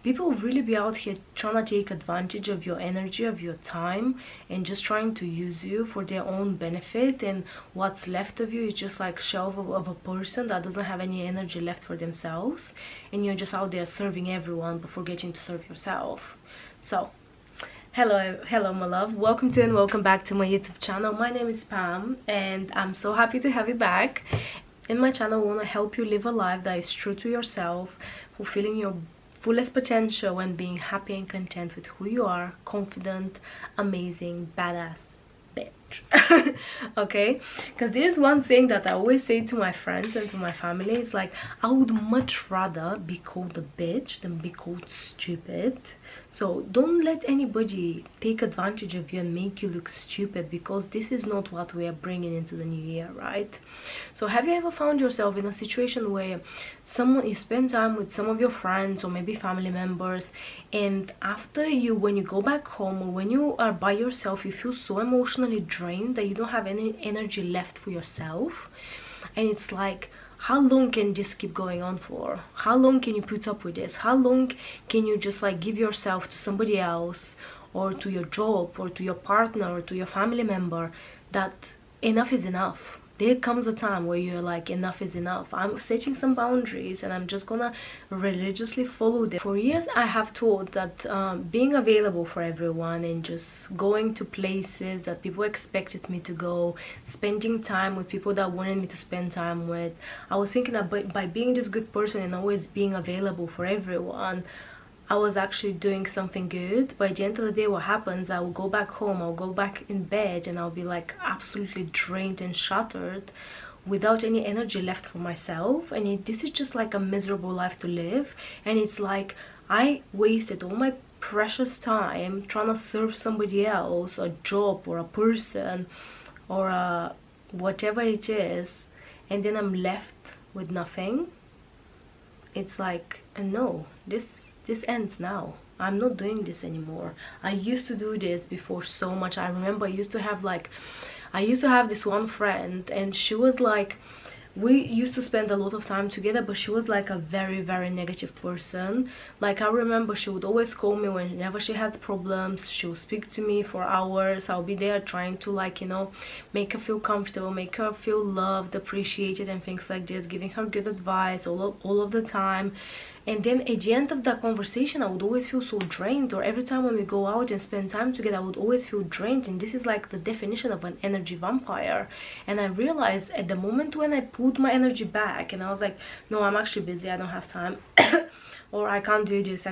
People really be out here trying to take advantage of your energy, of your time, and just trying to use you for their own benefit. And what's left of you is just like shell of a person that doesn't have any energy left for themselves, and you're just out there serving everyone but forgetting to serve yourself. So hello my love, welcome to and welcome back to my YouTube channel. My name is Pam and I'm so happy to have you back. In my channel I want to help you live a life that is true to yourself, fulfilling your fullest potential and being happy and content with who you are, confident, amazing, badass bitch. Okay, because there's one thing that I always say to my friends and to my family. It's like, I would much rather be called a bitch than be called stupid. So don't let anybody take advantage of you and make you look stupid, because this is not what we are bringing into the new year, right? So have you ever found yourself in a situation where you spend time with some of your friends or maybe family members, and after when you go back home or when you are by yourself, you feel so emotionally drained that you don't have any energy left for yourself? And it's like, how long can this keep going on for? How long can you put up with this? How long can you just like give yourself to somebody else, or to your job, or to your partner, or to your family member, that enough is enough? There comes a time where you're like, enough is enough. I'm setting some boundaries and I'm just gonna religiously follow them. For years I have thought that being available for everyone and just going to places that people expected me to go, spending time with people that wanted me to spend time with, I was thinking that by being this good person and always being available for everyone, I was actually doing something good. By the end of the day, what happens, I will go back home, I'll go back in bed, and I'll be like absolutely drained and shattered without any energy left for myself. And this is just like a miserable life to live. And it's like, I wasted all my precious time trying to serve somebody else, a job or a person or whatever it is, and then I'm left with nothing. It's like, no, this ends now. I'm not doing this anymore. I used to do this before so much. I remember I used to have this one friend, and she was like, we used to spend a lot of time together, but she was like a very, very negative person. Like, I remember she would always call me whenever she had problems. She would speak to me for hours. I'll be there trying to, like, you know, make her feel comfortable, make her feel loved, appreciated, and things like this, giving her good advice all of the time. And then at the end of that conversation, I would always feel so drained, or every time when we go out and spend time together, I would always feel drained. And this is like the definition of an energy vampire. And I realized at the moment when I pulled my energy back and I was like, no, I'm actually busy, I don't have time, or I can't do this,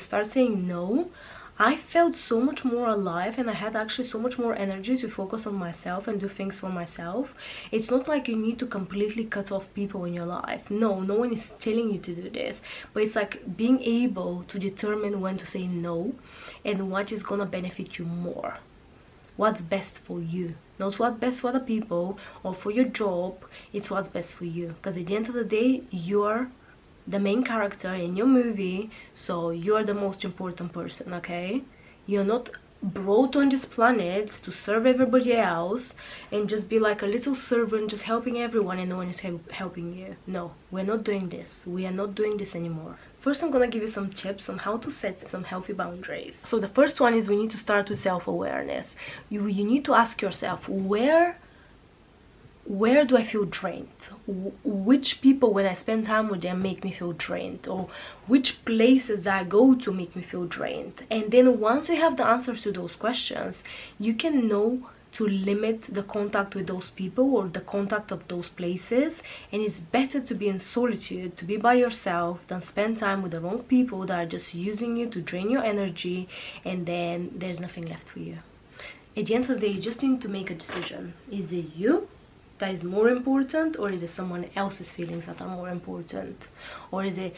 start saying no, I felt so much more alive, and I had actually so much more energy to focus on myself and do things for myself. It's not like you need to completely cut off people in your life. No one is telling you to do this, but it's like being able to determine when to say no and what is gonna benefit you more, what's best for you, not what's best for other people or for your job. It's what's best for you, because at the end of the day, you're the main character in your movie, so you're the most important person. Okay, you're not brought on this planet to serve everybody else and just be like a little servant, just helping everyone, and no one is helping you. No, we're not doing this. We are not doing this anymore. First, I'm gonna give you some tips on how to set some healthy boundaries. So the first one is, we need to start with self-awareness. You need to ask yourself, where do I feel drained? Which people, when I spend time with them, make me feel drained? Or which places that I go to make me feel drained? And then once you have the answers to those questions, you can know to limit the contact with those people or the contact of those places. And it's better to be in solitude, to be by yourself, than spend time with the wrong people that are just using you to drain your energy, and then there's nothing left for you. At the end of the day, you just need to make a decision. Is it you that is more important, or is it someone else's feelings that are more important? Or is it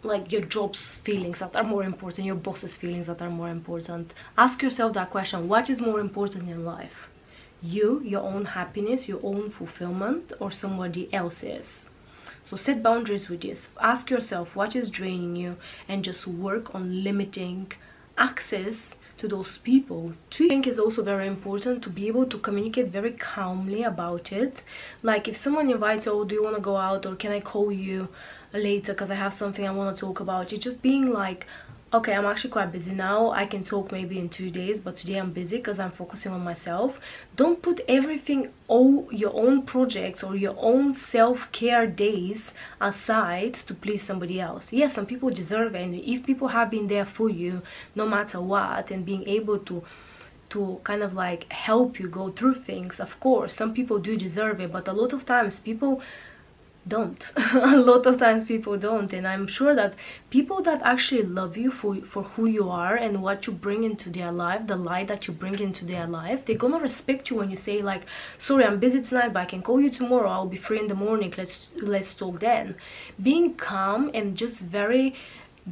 like your job's feelings that are more important, your boss's feelings that are more important? Ask yourself that question. What is more important in life? You, your own happiness, your own fulfillment, or somebody else's? So set boundaries with this. Ask yourself what is draining you, and just work on limiting access to those people. I think it's also very important to be able to communicate very calmly about it. Like, if someone invites, oh, do you want to go out, or can I call you, later because I have something I want to talk about. It's just being like, okay, I'm actually quite busy now, I can talk maybe in 2 days, but today I'm busy because I'm focusing on myself. Don't put everything, all your own projects or your own self-care days aside to please somebody else. Yes, some people deserve it, and if people have been there for you no matter what and being able to kind of like help you go through things, of course some people do deserve it, but a lot of times people don't. A lot of times people don't, and I'm sure that people that actually love you for who you are and what you bring into their life, the light that you bring into their life, they're gonna respect you when you say like, sorry, I'm busy tonight, but I can call you tomorrow, I'll be free in the morning, let's talk then. Being calm and just very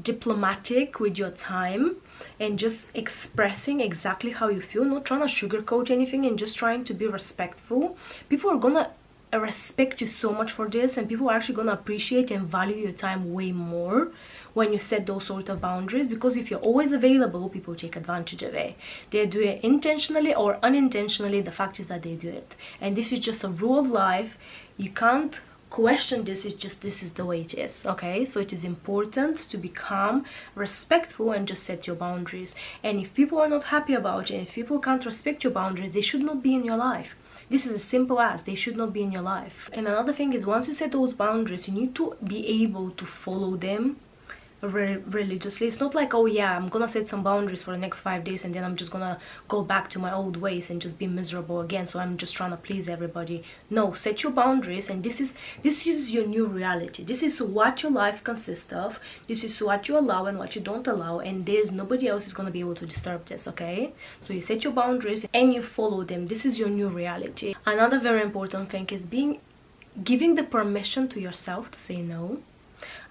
diplomatic with your time and just expressing exactly how you feel, not trying to sugarcoat anything, and just trying to be respectful. People are gonna respect you so much for this, and people are actually gonna appreciate and value your time way more when you set those sort of boundaries, because if you're always available, people take advantage of it. They do it intentionally or unintentionally. The fact is that they do it, and this is just a rule of life. You can't question this. It's just, this is the way it is. Okay, so it is important to be calm, respectful, and just set your boundaries. And if people are not happy about it, if people can't respect your boundaries, they should not be in your life. This is as simple as, they should not be in your life. And another thing is, once you set those boundaries, you need to be able to follow them religiously. It's not like, oh yeah, I'm gonna set some boundaries for the next 5 days and then I'm just gonna go back to my old ways and just be miserable again, so I'm just trying to please everybody. No, set your boundaries, and this is your new reality. This is what your life consists of. This is what you allow and what you don't allow, and there's nobody else is gonna be able to disturb this. Okay, so you set your boundaries and you follow them. This is your new reality. Another very important thing is giving the permission to yourself to say no.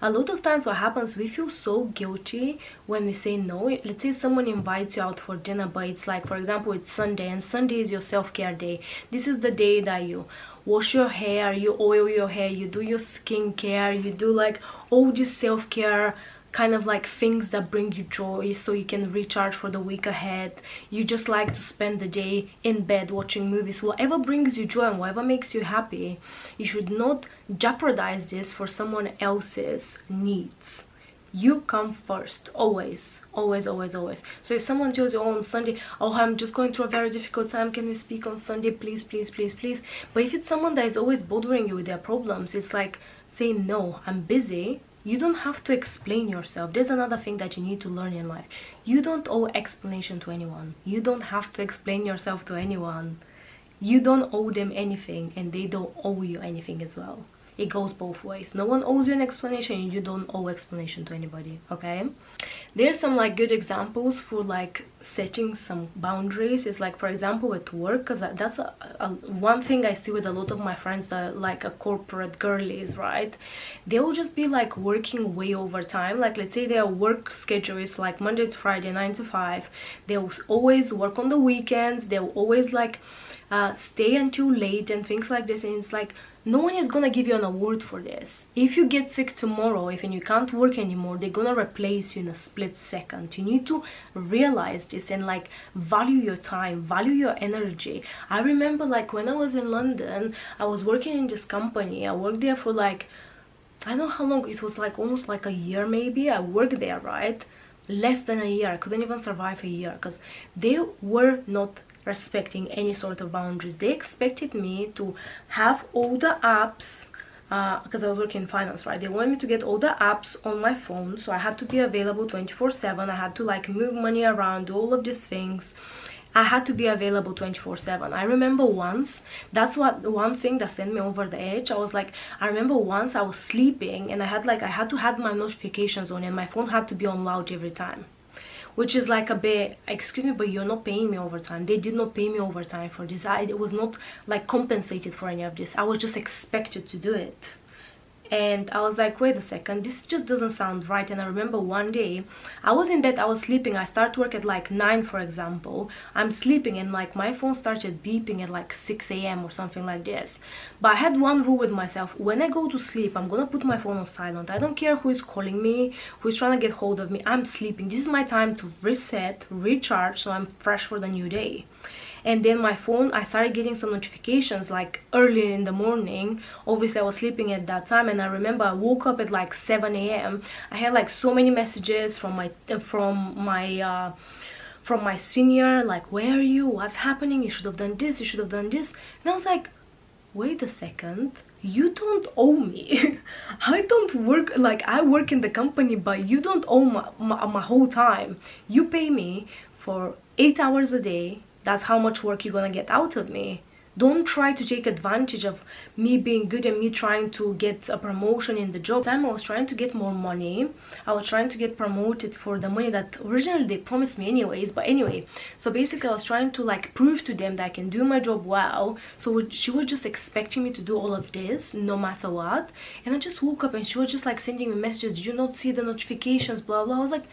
A lot of times what happens, we feel so guilty when we say no. Let's say someone invites you out for dinner, but it's like, for example, it's Sunday, and Sunday is your self-care day. This is the day that you wash your hair, you oil your hair, you do your skincare, you do like all this self-care kind of like things that bring you joy, so you can recharge for the week ahead. You just like to spend the day in bed watching movies. Whatever brings you joy and whatever makes you happy, you should not jeopardize this for someone else's needs. You come first, always, always, always, always. So if someone tells you, oh, on Sunday, oh, I'm just going through a very difficult time, can we speak on Sunday, please, please, please, please. But if it's someone that is always bothering you with their problems, it's like saying, no, I'm busy. You don't have to explain yourself. There's another thing that you need to learn in life. You don't owe explanation to anyone. You don't have to explain yourself to anyone. You don't owe them anything, and they don't owe you anything as well. It goes both ways. No one owes you an explanation, and you don't owe explanation to anybody. Okay, there's some like good examples for like setting some boundaries. It's like, for example, at work, because that's one thing I see with a lot of my friends that like a corporate girlies, right? They will just be like working way over time. Like, let's say their work schedule is like Monday to Friday, 9 to 5. They'll always work on the weekends. They'll always like stay until late and things like this, and it's like, no one is gonna give you an award for this. If you get sick tomorrow, if you can't work anymore, they're gonna replace you in a split second. You need to realize this and like value your time, value your energy. I remember like when I was in London, I was working in this company. I worked there for like, I don't know how long, it was like almost like a year maybe. I worked there, right? Less than a year. I couldn't even survive a year because they were not respecting any sort of boundaries. They expected me to have all the apps, because I was working in finance, right? They wanted me to get all the apps on my phone, so I had to be available 24/7. I had to like move money around, do all of these things. I had to be available 24/7. I remember once, that's what one thing that sent me over the edge. I was like, I remember once I was sleeping and I had to have my notifications on, and my phone had to be on loud every time. Which is like a bit, excuse me, but you're not paying me overtime. They did not pay me overtime for this. It was not like compensated for any of this. I was just expected to do it. And I was like, wait a second, this just doesn't sound right. And I remember one day I was in bed, I was sleeping. I start work at like 9, for example. I'm sleeping and like my phone started beeping at like 6 a.m. or something like this. But I had one rule with myself: when I go to sleep, I'm gonna put my phone on silent. I don't care who is calling me, who is trying to get hold of me. I'm sleeping. This is my time to reset, recharge, so I'm fresh for the new day. And then my phone, I started getting some notifications like early in the morning. Obviously I was sleeping at that time, and I remember I woke up at like 7 a.m. I had like so many messages from my senior, like, where are you, what's happening, you should have done this, you should have done this. And I was like, wait a second, you don't owe me. I don't work, like, I work in the company, but you don't owe my whole time. You pay me for 8 hours a day. That's how much work you're gonna get out of me. Don't try to take advantage of me being good and me trying to get a promotion in the job. Time I was trying to get more money. I was trying to get promoted for the money that originally they promised me anyways. But anyway, so basically I was trying to like prove to them that I can do my job well. So she was just expecting me to do all of this no matter what. And I just woke up and she was just like sending me messages. Did you not see the notifications? Blah blah. I was like,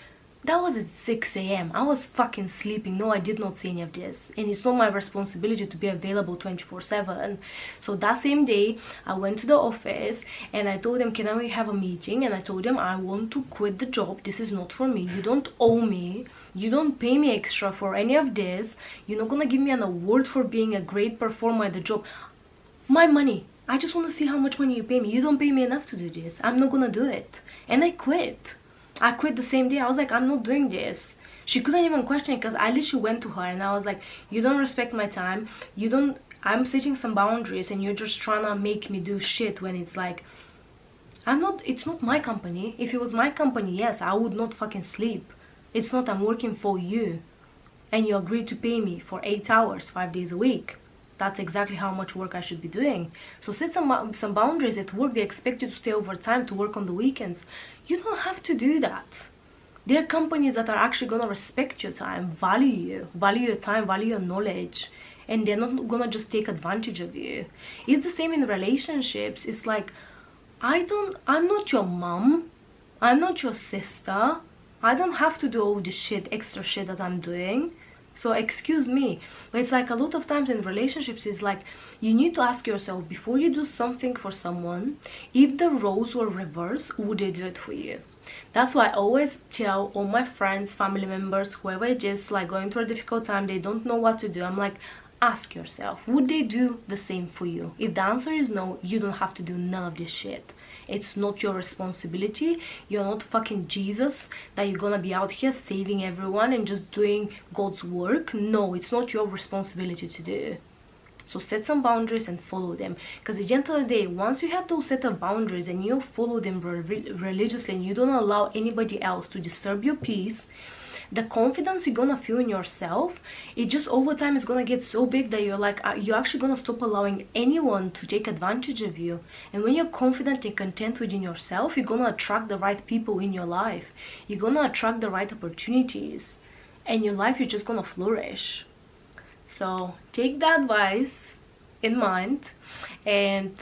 that was at 6 a.m. I was fucking sleeping. No, I did not see any of this. And it's not my responsibility to be available 24/7. So that same day, I went to the office and I told them, can we have a meeting? And I told them, I want to quit the job. This is not for me. You don't owe me. You don't pay me extra for any of this. You're not gonna give me an award for being a great performer at the job. My money. I just want to see how much money you pay me. You don't pay me enough to do this. I'm not gonna do it. And I quit. I quit the same day. I was like, I'm not doing this. She couldn't even question it because I literally went to her and I was like, you don't respect my time. You don't, I'm setting some boundaries and you're just trying to make me do shit when it's like, I'm not, it's not my company. If it was my company, yes, I would not fucking sleep. It's not, I'm working for you. And you agreed to pay me for 8 hours, 5 days a week. That's exactly how much work I should be doing. So set some boundaries at work. They expect you to stay overtime, to work on the weekends. You don't have to do that. There are companies that are actually gonna respect your time, value your time, value your knowledge, and they're not gonna just take advantage of you. It's the same in relationships. It's like, I'm not your mom, I'm not your sister. I don't have to do all this shit, extra shit that I'm doing. So excuse me. But it's like a lot of times in relationships, it's like you need to ask yourself before you do something for someone, if the roles were reversed, would they do it for you? That's why I always tell all my friends, family members, whoever it is, like going through a difficult time, they don't know what to do. I'm like, ask yourself, would they do the same for you? If the answer is no, you don't have to do none of this shit. It's not your responsibility. You're not fucking Jesus that you're gonna be out here saving everyone and just doing God's work. No, it's not your responsibility to do. So set some boundaries and follow them, because at the end of the day, once you have those set of boundaries and you follow them religiously and you don't allow anybody else to disturb your peace, the confidence you're gonna feel in yourself, it just over time is gonna get so big that you're like, you're actually gonna stop allowing anyone to take advantage of you. And when you're confident and content within yourself, you're gonna attract the right people in your life. You're gonna attract the right opportunities, and your life is just gonna flourish. So take that advice in mind, and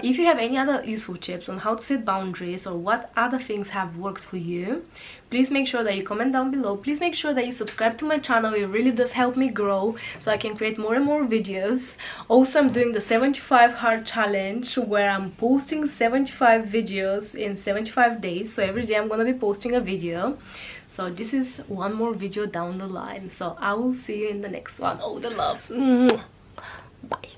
if you have any other useful tips on how to set boundaries or what other things have worked for you, please make sure that you comment down below. Please make sure that you subscribe to my channel. It really does help me grow so I can create more and more videos. Also, I'm doing the 75 hard challenge where I'm posting 75 videos in 75 days. So every day I'm gonna be posting a video. So this is one more video down the line. So I will see you in the next one. All the loves. Bye.